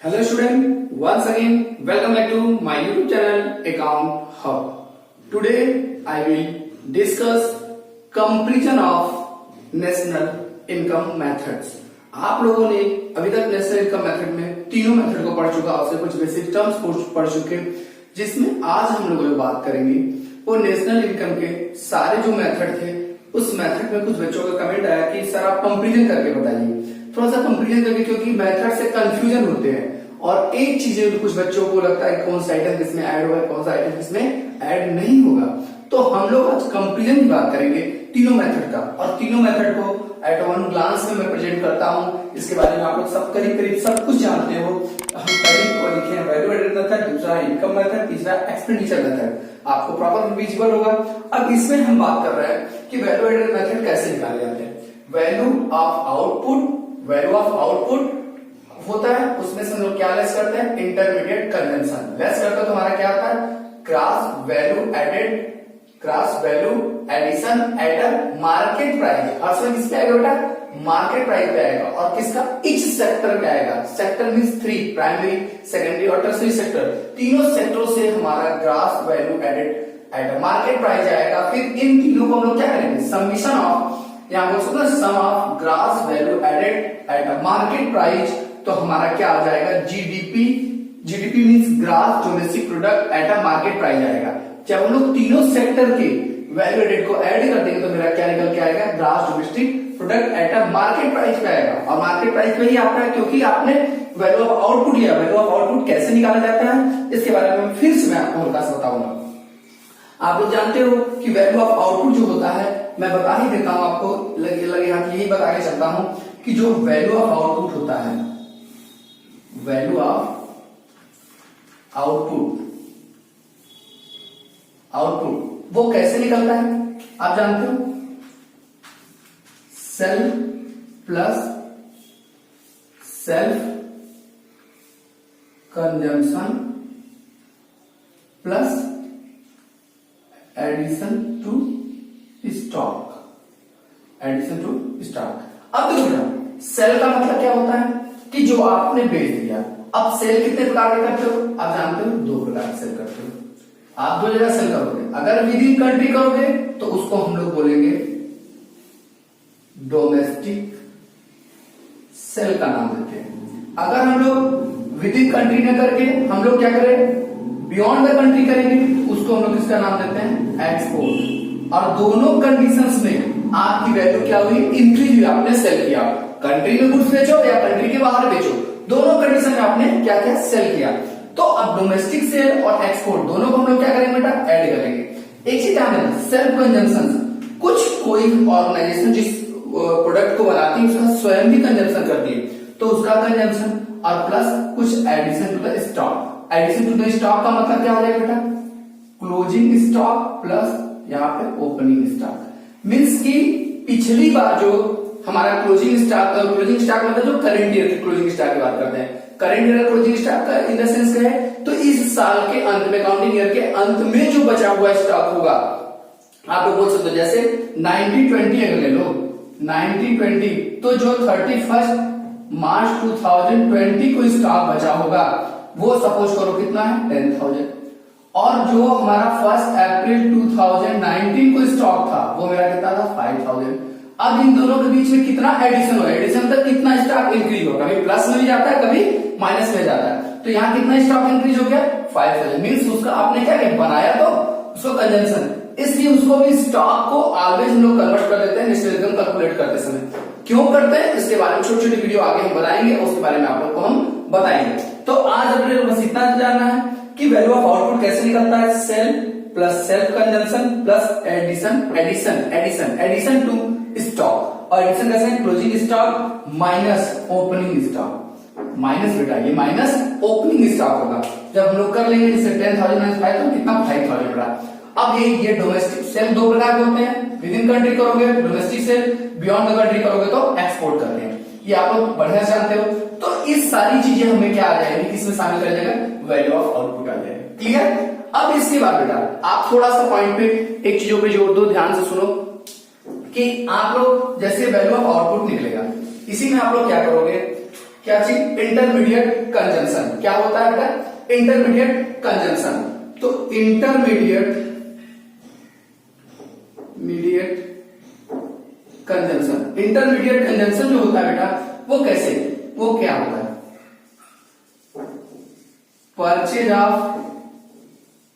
Hello student, once again welcome back to my YouTube channel Account Hub. Today I will discuss comparison of national income methods. आप लोगों ने अभी तक national income method में तीनों method को पढ़ चुका, उससे कुछ बेसिक टर्म्स पढ़ चुके, जिसमें आज हम लोग जो बात करेंगे वो नेशनल इनकम के सारे जो मेथड थे उस मेथड में कुछ बच्चों का कमेंट आया कि सर आप कंपेरिजन करके बताइए, थोड़ा सा कंपेरिजन करके, क्योंकि मेथड से कंफ्यूजन होते हैं और एक चीजें कुछ बच्चों को लगता है कौन सा आइटम किसमें ऐड होगा, कौन सा आइटम किसमें ऐड नहीं होगा। तो हम लोग आज कंपेरिजन की बात करेंगे तीनों मेथड का, और तीनों मेथड को एट वन ग्लांस में मैं प्रेजेंट करता हूं। इसके बारे में आप लोग सब करीब सब कुछ जानते हो। हम करीब और लिखे हैं वैल्यू एडेड मेथड, दूसरा इनकम मेथड, तीसरा एक्सपेंडिचर मेथड, आपको प्रॉपर विजुअल होगा। अब इसमें हम बात कर रहे हैं कि वैल्यू एडेड मेथड कैसे निकाले जाते हैं। वैल्यू ऑफ आउटपुट होता है, उसमें से हम लोग क्या लेस करते हैं, इंटरमीडिएट कंजम्पशन लेस करते हैं, तो हमारा क्या आता है, gross value addition at a market price. और इसमें किस पे आएगा बेटा, मार्केट प्राइस पे आएगा, और किसका, इच सेक्टर पे आएगा। सेक्टर मींस 3, प्राइमरी, सेकेंडरी और टर्शियरी सेक्टर, तीनों सेक्टरों से हमारा gross value added at a market price आएगा। फिर इन तीनों को हम लोग क्या करेंगे, समीशन ऑफ, यहां बोल सकते हैं sum of gross value added at a market price, तो हमारा क्या आ जाएगा, GDP means gross domestic product at a market price आएगा। जब हम लोग तीनों सेक्टर के वैल्यू एडेड को ऐड कर देंगे तो मेरा क्या निकल के आएगा, gross domestic product at a market price पे आएगा। और मार्केट प्राइस पे ही आता है क्योंकि आपने वैल्यू ऑफ आउटपुट लिया। वैल्यू ऑफ आउटपुट कैसे निकाला जाता है इसके बारे में फिर से मैं आपको हल्का सा बताऊंगा। आप लोग जानते हो कि वैल्यू ऑफ आउटपुट जो होता है, मैं बता ही देता हूं आपको, लगे हाथ यही बता के चलता हूं कि जो वैल्यू ऑफ आउटपुट होता है, वैल्यू ऑफ आउटपुट वो कैसे निकलता है आप जानते हो, self plus self consumption plus addition to stock. अब देखो बेटा, सेल का मतलब क्या होता है कि जो आपने बेच दिया। अब सेल कितने प्रकार के करते हो आप जानते हो, 2 प्रकार से सेल करते हो। आप 2 जगह सेल करोगे, अगर विद इन कंट्री करोगे तो उसको हम लोग बोलेंगे डोमेस्टिक सेल का नाम देते हैं। अगर हम लोग विद इन कंट्री न करके हम लोग क्या करें, बियॉन्ड द कंट्री करेंगे, उसको हम लोग किसका नाम देते हैं, एक्सपोर्ट। और दोनों कंडीशंस में आपकी वैल्यू क्या हुई, इंक्रीज हुई, आपने सेल किया। कंट्री में गुड्स बेचो या कंट्री के बाहर बेचो, दोनों कंडीशन में आपने क्या किया, सेल किया। तो अब डोमेस्टिक सेल और एक्सपोर्ट दोनों को हम लोग क्या करेंगे बेटा, ऐड करेंगे। एक चीज ध्यान देना, सेल्फ कंजम्पशन, कोई ऑर्गेनाइजेशन जिस प्रोडक्ट को बनाती है उसका स्वयं भी कंजम्पशन करती है, तो उसका कंजम्पशन, और प्लस कुछ addition to the stock. Addition to the stock का मतलब क्या हो जाएगा बेटा, क्लोजिंग स्टॉक प्लस यहाँ पे ओपनिंग स्टॉक। मीन्स की पिछली बार जो हमारा क्लोजिंग स्टॉक मतलब जो करंट ईयर की क्लोजिंग स्टॉक की बात करते हैं, करंट ईयर क्लोजिंग स्टॉक का इन द सेंस क्या है, तो इस साल के अंत में, अकाउंटिंग ईयर के अंत में जो बचा हुआ स्टॉक होगा, आप लोग बोल सकते हो जैसे 90-20 अगर ले लो, 90-20, तो जो 31 मार्च 2020 को स्टॉक बचा होगा वो सपोज करो कितना है, 10,000। और जो हमारा 1 अप्रैल 2019 को स्टॉक था वो मेरा कितना था, 5,000। अब इन दोनों के बीच में कितना एडिशन होगा, एडिशन तक कितना स्टॉक इंक्रीज होगा, कभी प्लस में भी जाता है कभी माइनस में जाता है। तो यहाँ कितना स्टॉक इंक्रीज हो गया, 5,000। मीन्स उसका आपने क्या किया, बनाया तो उसको कंजम्पशन, इसलिए उसको भी स्टॉक को ऑलवेज हम लोग कन्वर्ट कर देते हैं नेशनल इनकम कैलकुलेट करते समय। क्यों करते हैं इसके बारे में छोटी छोटी वीडियो आगे हम बनाएंगे, उसके बारे में आप लोग को हम बताएंगे। तो आज अपने बस इतना जानना है कि वैल्यू ऑफ आउटपुट कैसे निकलता है, sale plus self consumption plus addition to stock. और एडिशन कैसे, closing stock minus opening stock. Minus बेटा ये माइनस ओपनिंग स्टॉक होगा। जब हम लोग कर लेंगे जैसे 10,000 माइनस 5 तो कितना, 5,000 बेटा। अब ये डोमेस्टिक सेल 2 प्रकार के होते हैं, विद इन कंट्री करोगे domestic sale, beyond the country करोगे तो एक्सपोर्ट करते हैं। ये आप लोग बढ़िया जानते हो। तो इस सारी चीजें हमें क्या आ जाएगी, किसमें शामिल कर जाएगा, वैल्यू ऑफ आउटपुट आ जाएगा। क्लियर। अब इसके बाद बेटा आप थोड़ा सा पॉइंट पे एक चीजों पे जोर दो, ध्यान से सुनो कि आप लोग जैसे वैल्यू ऑफ आउटपुट निकलेगा, इसी में आप लोग क्या करोगे, क्या चीज? Intermediate conjunction. क्या होता है बेटा? Intermediate conjunction. तो इंटरमीडिएट कंजंक्शन, इंटरमीडिएट कंजंक्शन जो होता है बेटा वो कैसे, वो क्या होता है? परचेज ऑफ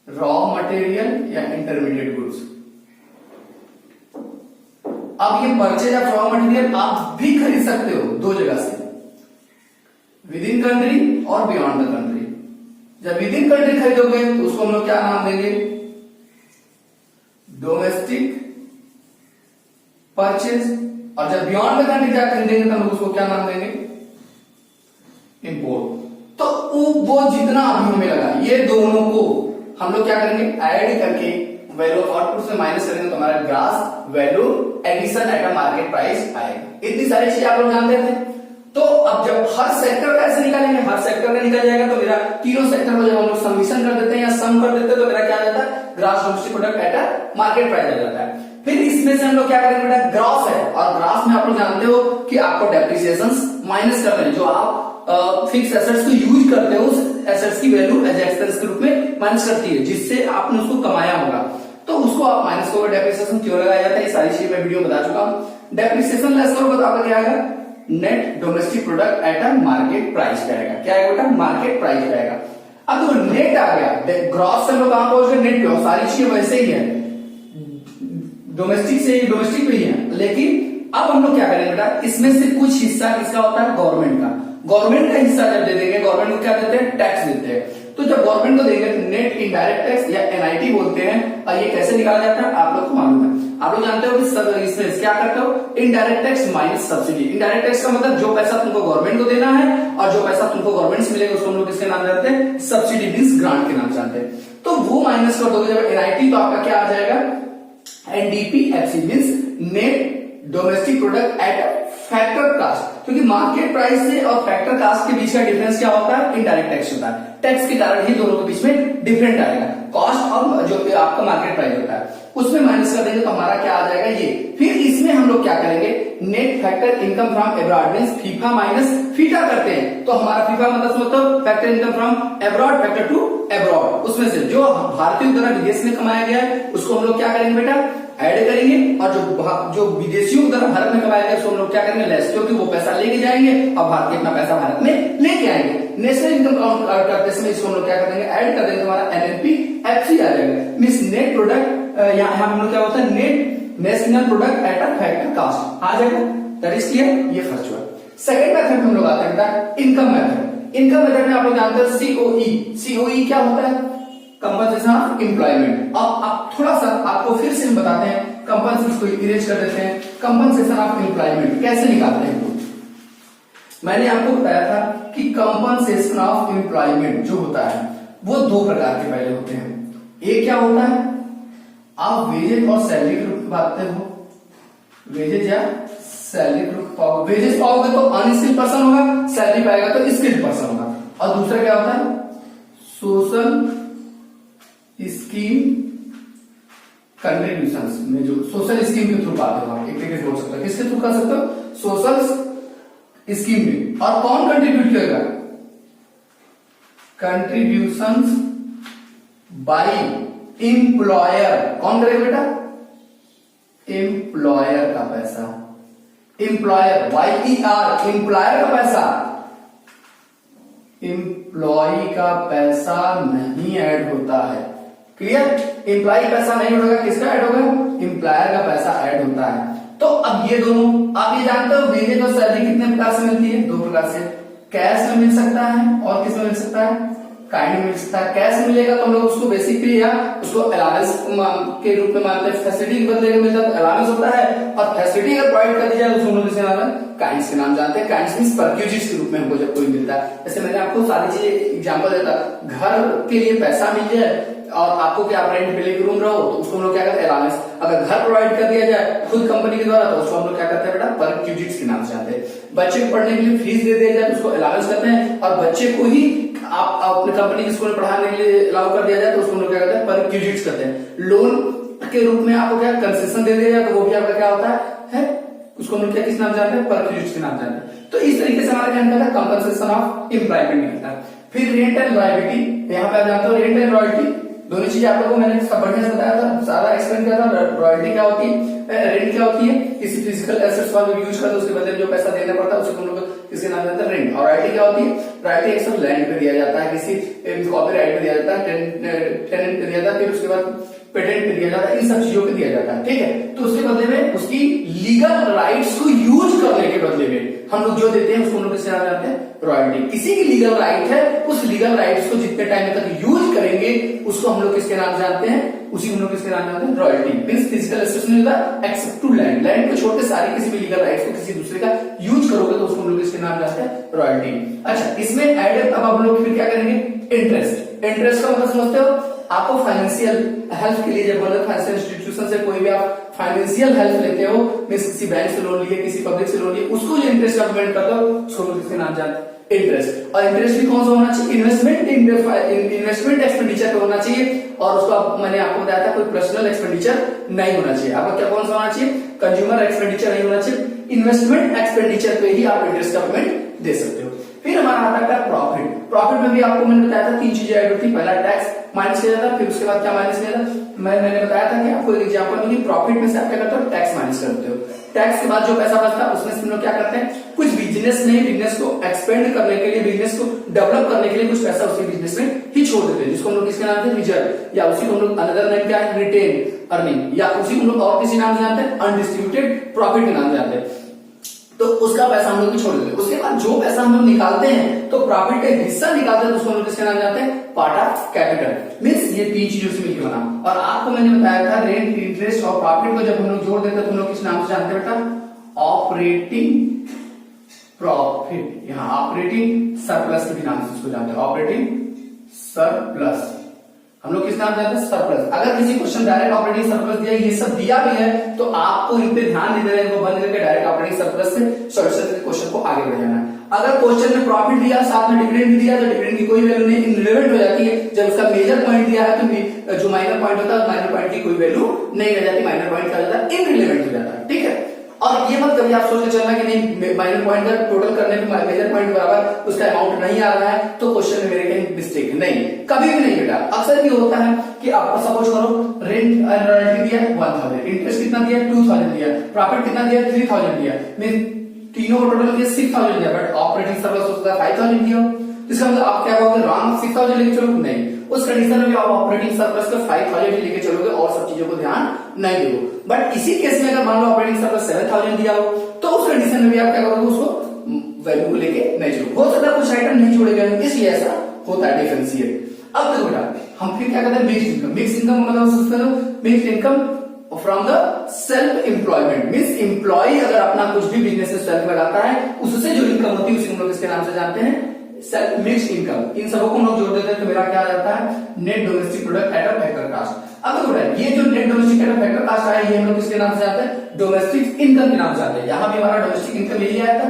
रॉ मटेरियल या इंटरमीडिएट गुड्स। अब ये परचेज ऑफ रॉ मटेरियल आप भी खरीद सकते हो दो जगह से, विद इन कंट्री और बियॉन्ड द कंट्री। जब विद इन कंट्री खरीदोगे तो उसको हम लोग क्या नाम देंगे? Domestic purchase. और जब बियॉन्ड द कंट्री क्या खरीदेंगे तो हम लोग उसको क्या नाम देंगे? इंपोर्ट। तो वो जितना अभी हमें लगा, ये दोनों को हम लोग क्या करेंगे? ऐड करके वैल्यू ऑफ आउटपुट से माइनस करेंगे तो हमारा gross value addition at a market price आएगा। इतनी सारी चीजें आप लोग जानते थे। तो अब जब हर सेक्टर कैसे निकालेंगे? हर सेक्टर का निकल जाएगा तो मेरा तीनों सेक्टर को जब हम लोग समीशन कर देते हैं या सम कर देते हैं तो मेरा क्या आ जाता है? Gross domestic product at a market price आ जाता है। फिर इसमें से हम लोग क्या करेंगे बेटा? ग्रॉस है, और ग्रॉस में आप लोग जानते हो कि आपको डेप्रिसिएशंस माइनस करते हैं। जो आप फिक्स एसेट्स को यूज करते हो उस एसेट्स की वैल्यू एज एक्सपेंस के रूप में माइनस करती है, जिससे आपने उसको कमाया होगा तो उसको आप माइनस करोगे। डेप्रिसिएशन क्यों लगाया जाता है ये सारी चीजें मैं वीडियो में बता चुका हूं। डेप्रिसिएशन लेस करोगे तो आपका क्या आएगा? Net domestic product at a market price पे आएगा। क्या आएगा बेटा? मार्केट प्राइस पे आएगा। अब जो नेट आ गया, ग्रॉस से हम लोग कहां पहुंच गए? नेट पे। सारी चीजें वैसे ही है, डोमेस्टिक से डोमेस्टिक पे ही है। लेकिन अब हम लोग क्या करेंगे बेटा? इसमें से कुछ हिस्सा किसका होता है? गवर्नमेंट का। गवर्नमेंट का हिस्सा जब दे देंगे, गवर्नमेंट को क्या देते हैं? टैक्स देते हैं। तो जब गवर्नमेंट को देंगे तो नेट इनडायरेक्ट टैक्स या एनआईटी बोलते हैं। और ये कैसे निकाला जाता है आप लोग को मालूम है। आप लोग जानते हो कि इसमें क्या करते हो? Indirect tax minus subsidy. Indirect tax का मतलब जो पैसा तुमको गवर्नमेंट को देना है और जो पैसा तुमको गवर्नमेंट से मिलेगा उसको हम लोग किसके नाम जानते हैं? सब्सिडी मींस ग्रांट के नाम जानते हैं। तो वो माइनस कर दोगे जब एनआईटी तो आपका क्या आ जाएगा? NDPFC means net domestic product at factor cost. क्योंकि मार्केट प्राइस से और फैक्टर कास्ट के बीच का डिफरेंस क्या होता है? इनडायरेक्ट टैक्स होता है। टैक्स के कारण ही दोनों के बीच में डिफरेंट आएगा। कॉस्ट और जो आपका मार्केट प्राइस होता है उसमें माइनस कर देंगे तो हमारा क्या आ जाएगा? ये। फिर इसमें हम लोग क्या करेंगे? Net factor income from abroad means FIFA minus FITA करते हैं। तो हमारा फीफा मतलब factor income from abroad factor to abroad. उसमें से जो भारतीय द्वारा विदेश में कमाया गया है उसको हम लोग क्या करेंगे बेटा? ऐड करेंगे। और जो विदेशियों द्वारा भारत में कमाया गया उसको हम लोग क्या करेंगे? लेस, क्योंकि वो पैसा लेके जाएंगे और भारत के अपना पैसा भारत में लेके आएंगे। नेशनल इनकम काउंट करते समय इसको हम लोग क्या कर देंगे? ऐड कर देंगे। हमारा एनएनपीएफसी आ जाएगा मींस नेट प्रोडक्ट। यहाँ हम लोग क्या होता है? Net national product at a factor cost आ जाएगा। That is clear. ये फर्स्ट हुआ। सेकंड मेथड में हम लोग आते हैं बेटा इनकम मेथड। इनकम मेथड में आप लोग जानते हैं सीओई। सीओई क्या होता है? Compensation of employment. अब थोड़ा सा आपको फिर से हम बताते हैं, कंपनसेशन को इरेज कर देते हैं। कंपनसेशन ऑफ एम्प्लॉयमेंट कैसे निकालते हैं? मैंने आपको बताया था कि कंपनसेशन ऑफ एम्प्लॉयमेंट जो होता है वो दो प्रकार के पहले होते हैं। एक क्या होता है? आप वेजेज और सैलरी के रूप में पाते हो, वेजेज या सैलरी के रूप में पाओगे। वेजेज पाओगे तो अनस्किल्ड पर्सन होगा, सैलरी पाएगा तो स्किल्ड पर्सन होगा। और दूसरा क्या होता है? सोशल स्कीम कंट्रीब्यूशंस में जो सोशल स्कीम के थ्रू पाते हो आप, एक तरीके से बोल सकते हो। किसके थ्रू कर सकते हो? सोशल स्कीम में। और कौन कंट्रीब्यूट करेगा? Contributions by employer. कौन करेगा बेटा? एम्प्लॉयर का पैसा। एम्प्लॉयर YER एम्प्लॉयर का पैसा। एम्प्लॉय का पैसा नहीं ऐड होता है। क्लियर? एम्प्लॉय पैसा नहीं होगा, किसका ऐड होगा? एम्प्लॉयर का पैसा ऐड होता है। तो अब ये दोनों आप ये जानते हो वेजेज और सैलरी कितने प्रकार से मिलती है? दो प्रकार से। कैश में मिल सकता है और किस में मिल सकता है? काइंड में मिल सकता है। कैश में मिलेगा तो हम लोग उसको बेसिक पे या उसको अलावेंस के रूप में मानते हैं। फैसिलिटी के बदले में मिलता है तो अलावेंस होता है। और फैसिलिटी अगर प्रोवाइड कर दी जाए तो उसको हम लोग काइंड्स के नाम जानते हैं। काइंड्स मींस परक्यूजिट्स के रूप में हमको जब कोई मिलता है। जैसे मैंने आपको सारी चीजें एग्जांपल देता, घर के लिए पैसा मिल जाए और आपको क्या रेंट पे लेके रूम रहो तो उसको हम लोग क्या करते हैं? अलावेंस। अगर घर प्रोवाइड कर दिया जाए खुद कंपनी के द्वारा तो उसको हम लोग क्या करते हैं बेटा? परक्यूजिट्स के नाम से जानते हैं। बच्चे को पढ़ने के लिए फीस दे दिया जाए तो उसको अलावेंस करते हैं। और बच्चे को ही आप अपने कंपनी के स्कूल में पढ़ाने के लिए अलाउ कर दिया जाए तो उसको हम लोग क्या करते हैं? परक्यूजिट्स करते हैं। लोन के रूप में आपको क्या कंसेशन दे दिया जाए तो वो भी आपका क्या होता है? उसको हम लोग क्या किस नाम जानते हैं? परक्यूजिट्स के नाम जानते हैं। तो इस तरीके से हमारा क्या निकलता है, कंपनसेशन ऑफ एम्प्लॉयमेंट निकलता है। फिर रेंट एंड रॉयल्टी, यहाँ पे आप जानते हो रेंट एंड रॉयल्टी दोनों चीजें आप लोगों को मैंने सब बढ़िया से बताया था, सारा एक्सप्लेन किया था। रॉयल्टी क्या होती है, रेंट क्या होती है, किसी फिजिकल एसेट्स को हम यूज करते हैं उसके बदले में जो पैसा देना पड़ता है उसे हम लोग किसके नाम देते हैं, रेंट। और रॉयल्टी क्या होती है, रॉयल्टी एक सब लैंड पे दिया जाता है, किसी कॉपीराइट पे दिया जाता है, टेनेंट पे दिया जाता है, फिर उसके बाद पेटेंट पे दिया जाता है, इन सब चीजों पे दिया जाता है, ठीक है। तो उसके बदले में उसकी लीगल राइट्स को यूज करने के बदले में हम लोग जो देते हैं उसको हम लोग किसके नाम जानते हैं, रॉयल्टी। किसी की लीगल राइट है, उस लीगल राइट्स को जितने टाइम तक यूज करेंगे उसको हम लोग किसके नाम जानते हैं, उसी हम लोग किसके नाम जानते हैं, रॉयल्टी। मींस फिजिकल एसेट्स नहीं होता एक्सेप्ट टू लैंड, लैंड को छोड़ के सारी किसी भी लीगल राइट्स को किसी दूसरे का यूज करोगे तो उसको हम लोग किसके नाम जानते हैं, रॉयल्टी। अच्छा, इसमें एड अब हम लोग फिर क्या करेंगे, इंटरेस्ट। इंटरेस्ट का मतलब समझते हो, आपको फाइनेंशियल हेल्प के लिए जब बोले फाइनेंशियल इंस्टीट्यूशन से कोई भी आप फाइनेंशियल हेल्प लेते हो, मींस किसी बैंक से लोन लिए, किसी पब्लिक से लोन लिए, उसको जो इंटरेस्ट आप पेमेंट करते हो उसको किसके नाम जानते हैं, इंटरेस्ट। और इंटरेस्ट भी कौन सा होना चाहिए, इन्वेस्टमेंट एक्सपेंडिचर पे होना चाहिए, और उसको मैंने आपको बताया था कोई पर्सनल एक्सपेंडिचर नहीं होना चाहिए। आपका क्या कौन सा होना चाहिए, कंज्यूमर एक्सपेंडिचर नहीं होना चाहिए, इन्वेस्टमेंट एक्सपेंडिचर पे ही आप इंटरेस्ट का पेमेंट दे सकते हो। फिर हमारा आता है प्रॉफिट। प्रॉफिट में भी आपको मैंने बताया था 3 चीजें ऐड होती, पहला टैक्स माइनस किया जाता है, फिर उसके बाद क्या माइनस किया जाता है, मैंने बताया था कि आपको एक एग्जांपल दूंगी, प्रॉफिट में से आप क्या करते हो, टैक्स माइनस करते हो। टैक्स के बाद जो पैसा बचता है उसमें से हम लोग क्या करते हैं, कुछ बिजनेस नहीं, बिजनेस को एक्सपेंड करने के लिए, बिजनेस को डेवलप करने के लिए कुछ पैसा उसी बिजनेस में ही छोड़ देते हैं, जिसको हम लोग किसके नाम से, रिजर्व, या उसी को हम लोग अनदर नेम क्या है, रिटेन अर्निंग, या उसी को हम लोग और किसी नाम से जानते हैं, अनडिस्ट्रीब्यूटेड प्रॉफिट के नाम से जानते हैं। तो उसका पैसा हम लोग छोड़ देते हैं। उसके बाद जो पैसा हम लोग निकालते हैं, तो प्रॉफिट का हिस्सा निकालते हैं, तो उसको हम लोग किसके नाम जानते हैं, पार्ट ऑफ कैपिटल। मींस ये 3 चीजों से मिलकर बना। और आपको मैंने बताया था रेंट, इंटरेस्ट और प्रॉफिट को जब हम लोग जोड़ देते हैं तो हम लोग किस नाम से जानते हैं बेटा, ऑपरेटिंग प्रॉफिट। यहाँ ऑपरेटिंग सरप्लस के भी नाम से इसको जानते हैं, ऑपरेटिंग सरप्लस। हम लोग किस नाम जानते हैं, सरप्लस। अगर किसी क्वेश्चन डायरेक्ट ऑपरेटिंग सरप्लस दिया, ये सब दिया भी है, तो आपको इन पे ध्यान नहीं देना है, इनको बंद करके डायरेक्ट ऑपरेटिंग सरप्लस से सॉल्यूशन के क्वेश्चन को आगे बढ़ाना है। अगर क्वेश्चन में प्रॉफिट दिया, साथ में डिविडेंड भी दिया, तो डिविडेंड की कोई वैल्यू नहीं, इनरिलेवेंट हो जाती है। जब उसका मेजर पॉइंट दिया है तो जो माइनर पॉइंट होता है, माइनर पॉइंट की कोई वैल्यू नहीं रह जाती, माइनर पॉइंट क्या हो जाता है, इनरिलेवेंट हो जाता है, ठीक है। और ये मत कभी आप सोच के चलना कि नहीं माइनर पॉइंट का टोटल करने पे मेजर पॉइंट बराबर उसका अमाउंट नहीं आ रहा है तो क्वेश्चन में मेरे कहीं मिस्टेक, नहीं, कभी भी नहीं बेटा। अक्सर भी होता है कि आपको सपोज करो रेंट एंड रॉयल्टी दिया 1000, इंटरेस्ट कितना दिया 2000 दिया, प्रॉफिट कितना दिया 3000 दिया, मीन तीनों को टोटल दिया 6000 दिया, बट ऑपरेटिंग सरप्लस होता है 5000 दिया। इसका मतलब आप क्या कहोगे, रॉन्ग 6000 लेके चलोगे, नहीं, उस कंडीशन में भी आप ऑपरेटिंग सरप्लस का 5000 लेके चलोगे और सब चीजों को ध्यान नहीं दोगे। बट इसी केस में अगर मान लो ऑपरेटिंग सरप्लस 7000 दिया हो तो उस कंडीशन में भी आप क्या करोगे, उसको वैल्यू को लेके नहीं चलोगे। हो सकता है कुछ आइटम नहीं जोड़े गए, इसलिए ऐसा होता है, डिफरेंशिएट। अब देखो बेटा, हम फिर क्या करते हैं, मिक्स्ड इनकम। मिक्स्ड इनकम मतलब mixed income from the self employment. Means employ अगर अपना कुछ भी बिजनेस से सेल्फ लगाता है, उससे जो इनकम होती है उसी हम लोग किसके नाम से जानते हैं, सेल्फ मिक्स्ड इनकम। इन सबको हम लोग जोड़ देते हैं तो मेरा क्या आ जाता है, net domestic product at a factor cost. अब देखो ये जो net domestic at a factor cost आया, ये हम लोग किसके नाम से जानते हैं, डोमेस्टिक इनकम के नाम से जानते हैं। यहाँ भी हमारा डोमेस्टिक इनकम यही आया था।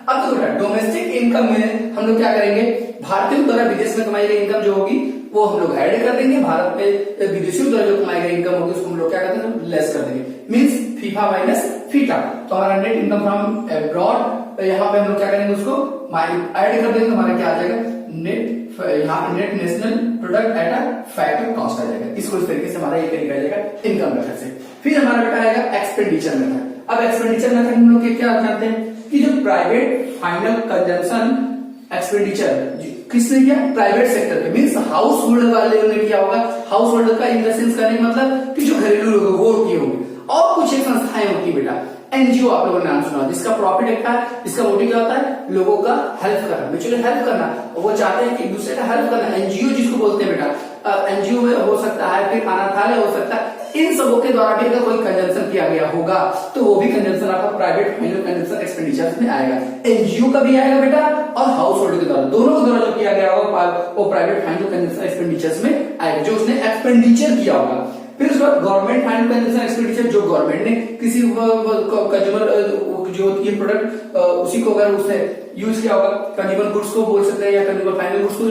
अब देखो डोमेस्टिक इनकम में हम लोग क्या करेंगे, भारतीयों द्वारा विदेश में कमाई गई इनकम जो होगी वो हम लोग ऐड कर देंगे, भारत में विदेशियों द्वारा जो कमाई गई इनकम होगी उसको हम लोग क्या करते हैं, लेस कर देंगे। Means FIFA minus FITA. तो हमारा नेट इनकम फ्रॉम अब्रॉड, यहाँ पे हम लोग क्या करेंगे, उसको ऐड कर देंगे, हमारा क्या आ जाएगा, नेट, यहाँ पे net national product at a factor cost आ जाएगा। इसको इस तरीके से हमारा ये निकल जाएगा इनकम मेथड से। फिर हमारा बेटा आएगा एक्सपेंडिचर मेथड। अब एक्सपेंडिचर मेथड हम लोग क्या जानते हैं कि जो प्राइवेट फाइनल कंजम्पशन एक्सपेंडिचर किसने किया, प्राइवेट सेक्टर के, मींस हाउस होल्ड वाले ने किया होगा। हाउस होल्ड का इन द सेंस करने मतलब कि जो घरेलू लोग वो किए होंगे। और कुछ एक संस्थाएं होती है बेटा, एनजीओ आप लोगों ने नाम सुना, जिसका प्रॉफिट एक है, जिसका मोटिव क्या होता है, लोगों का हेल्प करना, म्यूचुअली हेल्प करना, वो चाहते हैं कि एक दूसरे का हेल्प करना। एनजीओ जिसको बोलते हैं बेटा, एनजीओ में हो सकता है, फिर अनाथालय हो सकता है। इन सबों के द्वारा भी अगर कोई कंजम्पशन किया गया होगा तो वो भी कंजम्पशन आपका प्राइवेट फाइनल कंजम्पशन एक्सपेंडिचर में आएगा। एनजीओ का भी आएगा बेटा और हाउस होल्ड के द्वारा, दोनों के द्वारा जो किया गया होगा वो प्राइवेट फाइनल कंजम्पशन एक्सपेंडिचर में आएगा, जो उसने एक्सपेंडिचर किया होगा। फिर उसके बाद गवर्नमेंट फाइनल कंजम्पशन एक्सपेंडिचर, जो गवर्नमेंट ने किसी कंज्यूमर जो होती है प्रोडक्ट उसी को अगर उसने यूज किया होगा, कंज्यूमर गुड्स को बोल सकते हैं या कंज्यूमर फाइनल गुड्स को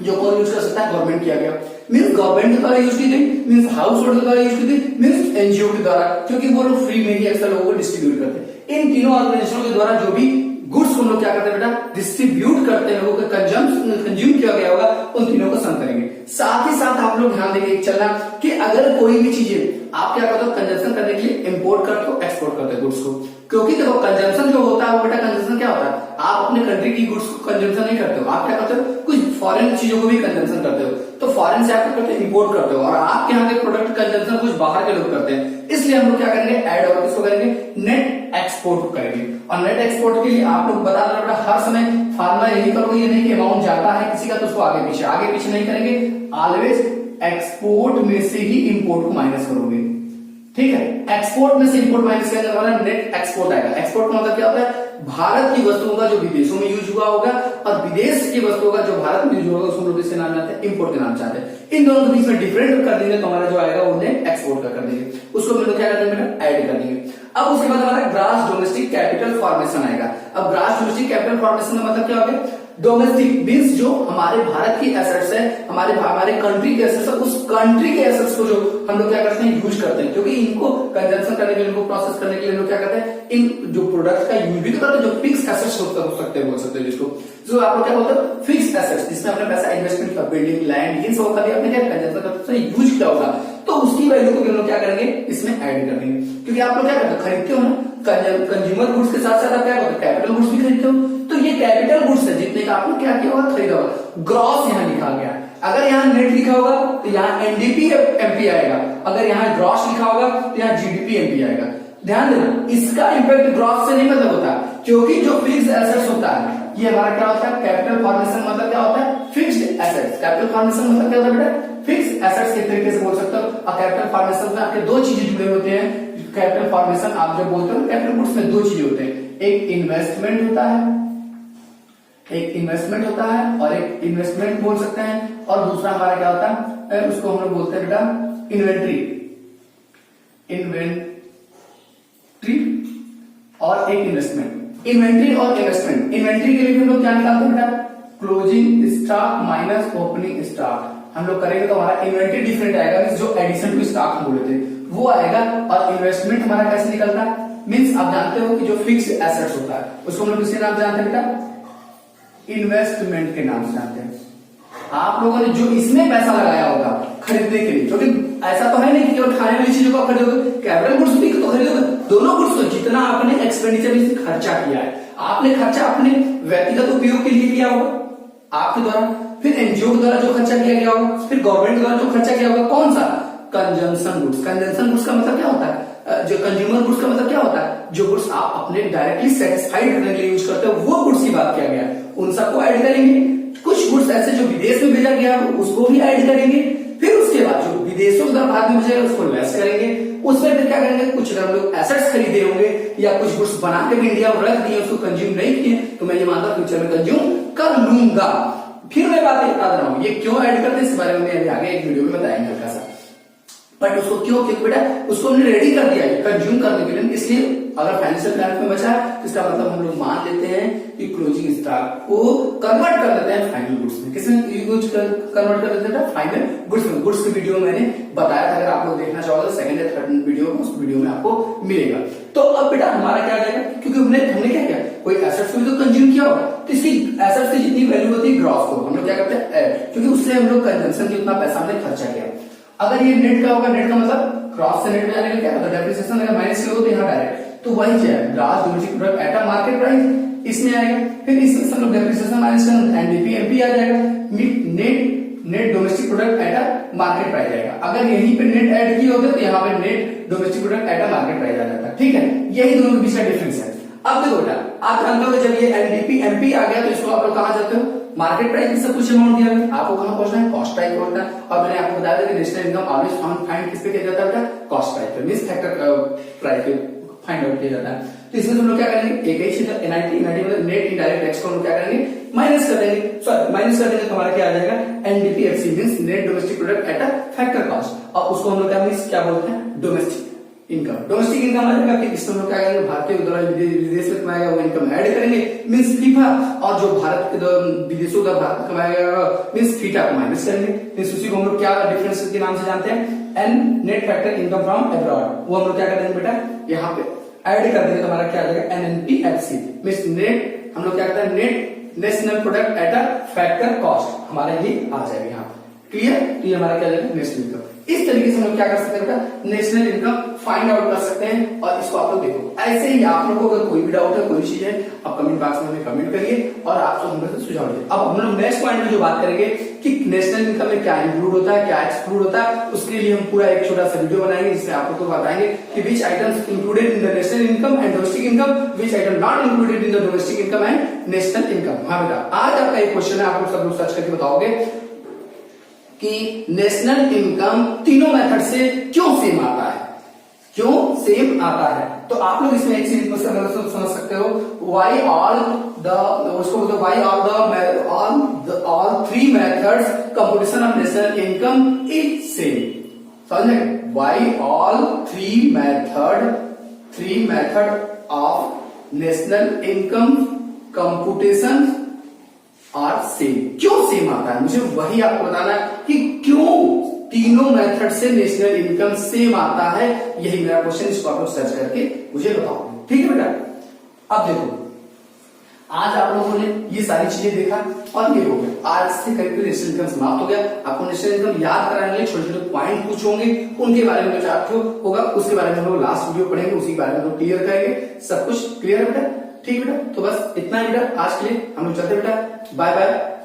जो कौन यूज कर सकता है, गवर्नमेंट किया गया। मींस गवर्नमेंट के द्वारा यूज की गई, मींस हाउस होल्ड के द्वारा यूज की गई, मींस एनजीओ के द्वारा, क्योंकि वो लोग फ्री में ही अक्सर लोगों को डिस्ट्रीब्यूट करते हैं। इन तीनों ऑर्गेनाइजेशनों के द्वारा जो भी गुड्स को हम लोग क्या करते हैं बेटा, डिस्ट्रीब्यूट करते हैं, लोगों का कंज्यूम किया गया होगा, उन तीनों को सम करेंगे। साथ ही साथ आप लोग ध्यान देंगे चलना कि अगर कोई भी चीजें आप क्या करते हो कंजम्पशन करने के लिए इंपोर्ट करते हो, एक्सपोर्ट करते हो गुड्स को, क्योंकि देखो कंजम्पशन जो होता है वो बेटा कंजम्पशन क्या होता है, आप अपने कंट्री की गुड्स को कंजम्पशन नहीं करते हो, आप क्या करते हो कुछ फॉरेन चीजों को भी कंजम्पशन करते हो, तो फॉरेन से आप करते हो इंपोर्ट करते हो, और आपके यहाँ के प्रोडक्ट कंजम्पशन कुछ बाहर के लोग करते हैं, इसलिए हम लोग क्या करेंगे ऐड और किसको करेंगे, नेट एक्सपोर्ट करेंगे। और नेट एक्सपोर्ट के लिए आप लोग बता दो बेटा हर समय फार्मूला यही करोगे, ये नहीं कि अमाउंट जाता है किसी का तो उसको आगे पीछे नहीं करेंगे, ऑलवेज एक्सपोर्ट में से ही इंपोर्ट को माइनस करोगे, ठीक है। एक्सपोर्ट में से इंपोर्ट माइनस करने वाला नेट एक्सपोर्ट आएगा। एक्सपोर्ट का मतलब क्या होता है, भारत की वस्तुओं का जो विदेशों में यूज हुआ होगा और विदेश की वस्तुओं का जो भारत में यूज होगा उसको लोग इसके नाम जानते हैं इंपोर्ट के नाम चाहते हैं। इन दोनों के बीच में डिफरेंट कर देंगे तो हमारा जो आएगा वो नेट एक्सपोर्ट का कर देंगे, उसको हम लोग क्या कर देंगे ऐड कर देंगे। अब उसके बाद हमारा ग्रॉस डोमेस्टिक कैपिटल फॉर्मेशन आएगा। अब ग्रॉस डोमेस्टिक कैपिटल फॉर्मेशन का मतलब क्या हो गया, डोमेस्टिक मीन्स जो हमारे भारत की एसेट्स है, हमारे कंट्री के एसेट्स है, उस कंट्री के एसेट्स को जो हम लोग क्या करते हैं यूज करते हैं, क्योंकि इनको कंजम्पशन करने के लिए, इनको प्रोसेस करने के लिए लोग क्या करते हैं इन जो प्रोडक्ट का यूज भी तो करते हैं, जो फिक्स एसेट्स हो सकते हैं बोल सकते हैं जिसको, जो आप लोग क्या बोलते हैं फिक्स एसेट्स, जिसमें आपने पैसा इन्वेस्टमेंट किया, बिल्डिंग लैंड इन सब का भी आपने क्या कंजम्पशन करते हैं यूज किया होगा, तो उसकी वैल्यू को हम लोग क्या करेंगे इसमें ऐड कर देंगे। क्योंकि आप लोग क्या करते हो खरीदते हो ना, कंज्यूमर गुड्स के साथ साथ आप क्या करते हो कैपिटल गुड्स भी खरीदते हो, तो ये कैपिटल गुड्स है जितने का आपने क्या किया होगा खरीदा होगा। ग्रॉस यहाँ लिखा गया, अगर यहाँ नेट लिखा होगा तो यहाँ एनडीपी एमपी आएगा, अगर यहाँ ग्रॉस लिखा होगा तो यहाँ जीडीपी एमपी आएगा। ध्यान देना इसका इंपैक्ट ग्रॉस से नहीं मतलब होता, क्योंकि जो फिक्स्ड एसेट्स होता है ये हमारा क्या होता है कैपिटल फॉर्मेशन मतलब क्या होता है फिक्स्ड एसेट्स। कैपिटल फॉर्मेशन मतलब क्या होता है बेटा फिक्स्ड एसेट्स के तरीके से बोल सकते हो। और कैपिटल फॉर्मेशन में आपके दो चीजें जुड़े होते हैं। कैपिटल फॉर्मेशन आप जब बोलते हो कैपिटल गुड्स में दो चीजें होते हैं, एक इन्वेस्टमेंट होता है, और एक इन्वेस्टमेंट बोल सकते हैं, और दूसरा हमारा क्या होता है उसको हम लोग बोलते हैं बेटा इन्वेंट्री और एक इन्वेस्टमेंट। इन्वेंट्री और इन्वेस्टमेंट, इन्वेंट्री के लिए हम लोग क्या निकालते हैं बेटा closing stock minus opening stock. हम लोग करेंगे तो हमारा इन्वेंट्री डिफरेंट आएगा, जो एडिशन टू स्टॉक हम बोले थे वो आएगा। और इन्वेस्टमेंट हमारा कैसे निकलता है, मीन्स आप जानते हो कि जो फिक्स्ड एसेट्स होता है उसको हम लोग किसके नाम से जानते हैं बेटा इन्वेस्टमेंट के नाम से जानते हैं। आप लोगों ने जो इसमें पैसा लगाया होगा खरीदने के लिए, क्योंकि ऐसा तो है नहीं कि केवल खाने वाली चीजों को खरीदोगे, कैपिटल गुड्स भी तो खरीदोगे, दोनों गुड्स को जितना आपने एक्सपेंडिचर में खर्चा किया है, आपने खर्चा अपने व्यक्तिगत उपयोग के लिए किया होगा आपके द्वारा, फिर एनजीओ के द्वारा जो खर्चा किया गया होगा, फिर गवर्नमेंट द्वारा जो खर्चा किया होगा, कौन सा कंजम्पशन गुड्स। कंजम्पशन गुड्स का मतलब क्या होता है, जो कंज्यूमर गुड्स का मतलब क्या होता है जो गुड्स आप अपने डायरेक्टली सेटिस्फाइड करने के लिए यूज करते हो वो गुड्स की बात किया गया, उन सबको ऐड करेंगे। कुछ गुड्स ऐसे जो विदेश में भेजा गया उसको भी ऐड करेंगे, फिर उसके बाद जो विदेशों के द्वारा भारत में भेजा उसको लेस करेंगे, उसमें फिर क्या करेंगे कुछ हम लोग एसेट्स खरीदे होंगे या कुछ गुड्स बना के भी इंडिया में रख दिए उसको कंज्यूम नहीं किए, तो मैं ये मानता हूं फ्यूचर में कंज्यूम कर लूंगा। फिर मैं बात बता रहा हूं ये क्यों ऐड करते हैं इस बारे में अभी आगे एक वीडियो में बताएंगे हल्का सा, बट उसको क्यों, क्योंकि बेटा उसको हमने रेडी कर दिया है कंज्यूम करने के लिए। इसलिए अगर फाइनेंशियल प्लान में बचा है तो इसका मतलब हम लोग मान लेते हैं कि क्लोजिंग स्टॉक को कन्वर्ट कर देते हैं फाइनल गुड्स में। किसमें कन्वर्ट कर देते हैं फाइनल गुड्स में। गुड्स की वीडियो मैंने बताया था, अगर आप लोग देखना चाहोगे सेकंड या थर्ड वीडियो उस वीडियो में आपको मिलेगा। तो अब बेटा हमारा क्या जाएगा, क्योंकि हमने क्या किया कोई एसेट्स को तो कंज्यूम किया होगा, तो इसकी एसेट्स की जितनी वैल्यू होती है ग्रॉस को हम लोग क्या करते हैं, क्योंकि उससे हम लोग कंजम्पशन की उतना पैसा हमने खर्चा किया। अगर ये नेट का होगा, नेट का मतलब क्रॉस से नेट में जाने का क्या होगा डेप्रिसिएशन अगर माइनस किया हो तो यहाँ डायरेक्ट तो वही है gross domestic product at a market price इसमें आएगा, फिर इसमें सब लोग डेप्रिसिएशन माइनस करना एनडीपी एमपी आ जाएगा, net domestic product at a market price आएगा। अगर यहीं पे नेट ऐड किए होते तो यहाँ पे net domestic product at a market price आ जाता। ठीक है, यही दोनों के बीच का डिफरेंस है। अब देखो बेटा आप जानते हो जब ये एनडीपी एमपी आ गया तो इसको आप लोग कहां जाते हो मार्केट प्राइस से कुछ अमाउंट दिया है आपको कहां पहुंचना है कॉस्ट प्राइस पहुंचना है। और मैंने आपको बताया था कि नेशनल इनकम ऑलवेज फाइंड किस पे किया जाता है कॉस्ट प्राइस पे, मींस फैक्टर प्राइस पे फाइंड आउट किया जाता है। तो इसमें हम लोग क्या करेंगे एक ही चीज एनआईटी मतलब नेट इनडायरेक्ट टैक्स को हम लोग क्या करेंगे माइनस कर देंगे, सॉरी माइनस कर देंगे तो हमारा क्या आ जाएगा NDPFC means net domestic product at a factor cost, और उसको हम लोग क्या बोलते हैं डोमेस्टिक इनकम। डोमेस्टिक इनकम आ जाएगा कि इसमें हम लोग क्या करेंगे भारतीय द्वारा विदेश में कमाया गया वो इनकम ऐड करेंगे मींस फीफा, और जो भारत के विदेशों का भारत में कमाया गया मींस फीटा को माइनस करेंगे। मींस उसी को हम लोग क्या डिफरेंस के नाम से जानते हैं N net factor income from abroad, वो हम लोग क्या कर देंगे बेटा यहाँ पे ऐड कर देंगे तो हमारा क्या आ जाएगा एनएनपीएफसी मींस नेट हम लोग क्या करते हैं, net national product at a factor cost हमारे ही आ जाएगा यहाँ पे। क्लियर? तो ये हमारा क्या जाएगा, नेशनल इनकम। इस तरीके से हम लोग क्या कर सकते हैं बेटा, नेशनल इनकम फाइंड आउट कर सकते हैं। और इसको आप लोग देखो, ऐसे ही आप लोगों को अगर कोई भी डाउट है, कोई चीज है, आप कमेंट बॉक्स में हमें कमेंट करिए और आप सब हमसे सुझाव दीजिए। अब हम लोग नेक्स्ट पॉइंट में जो बात करेंगे कि नेशनल इनकम में क्या इंक्लूड होता है, क्या एक्सक्लूड होता है, उसके लिए हम पूरा एक छोटा सा वीडियो बनाएंगे जिसमें आप लोग को बताएंगे कि which items included in the national income and domestic income, which item not included in the domestic income and national income. हाँ बेटा, आज आपका एक क्वेश्चन है, आप लोग सब लोग सर्च करके बताओगे कि नेशनल इनकम तीनों मेथड से क्यों सेम आता है, क्यों सेम आता है। तो आप लोग इसमें एक चीज समझ सकते हो, वाई ऑल द, उसको बोलते why all three methods computation of national income is same. समझे? Why all three method of national income computation are same. क्यों सेम आता है, मुझे वही आपको बताना है कि क्यों तीनों मेथड से नेशनल इनकम सेम आता है। यही मेरा क्वेश्चन, इसको आप लोग सर्च करके मुझे बताओ। ठीक है बेटा? अब देखो, आज आप लोगों ने ये सारी चीजें देखा और ये हो गया। आज से करीब नेशनल इनकम समाप्त हो गया। आपको नेशनल इनकम याद कराने के लिए छोटे छोटे पॉइंट कुछ होंगे, उनके बारे में जो आपको होगा उसके बारे में हम लोग लास्ट वीडियो पढ़ेंगे, उसी के बारे में लोग क्लियर करेंगे। सब कुछ क्लियर है बेटा? ठीक बेटा, तो बस इतना ही बेटा आज के लिए। हम लोग चलते बेटा, बाय बाय।